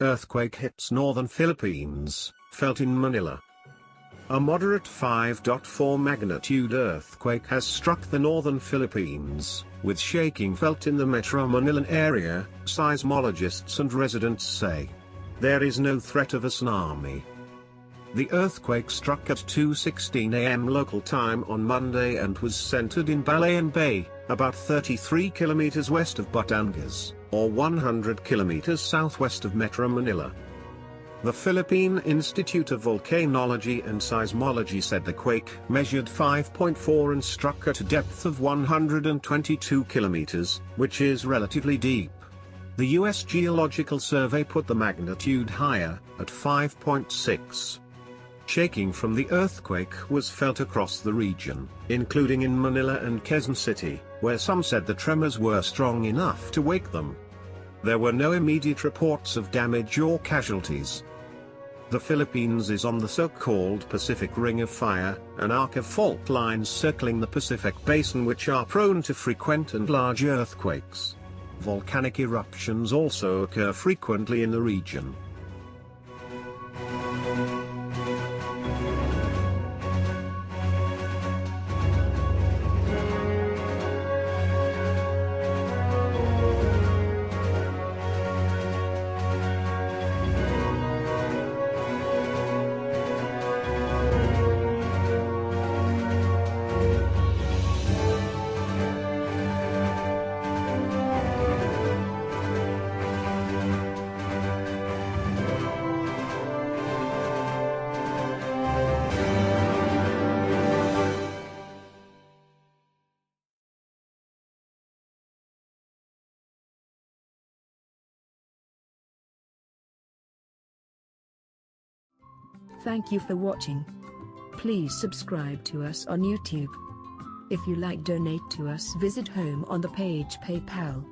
Earthquake hits northern Philippines, felt in Manila. A moderate 5.4 magnitude earthquake has struck the northern Philippines, with shaking felt in the Metro Manila area, seismologists and residents say. There is no threat of a tsunami. The earthquake struck at 2:16 a.m. local time on Monday and was centered in Balayan Bay, about 33 kilometers west of Batangas, or 100 kilometers southwest of Metro Manila. The Philippine Institute of Volcanology and Seismology said the quake measured 5.4 and struck at a depth of 122 kilometers, which is relatively deep. The U.S. Geological Survey put the magnitude higher, at 5.6. Shaking from the earthquake was felt across the region, including in Manila and Quezon City, where some said the tremors were strong enough to wake them. There were no immediate reports of damage or casualties. The Philippines is on the so-called Pacific Ring of Fire, an arc of fault lines circling the Pacific Basin which are prone to frequent and large earthquakes. Volcanic eruptions also occur frequently in the region. Thank you for watching. Please subscribe to us on YouTube. If you like, donate to us, visit home on the page PayPal.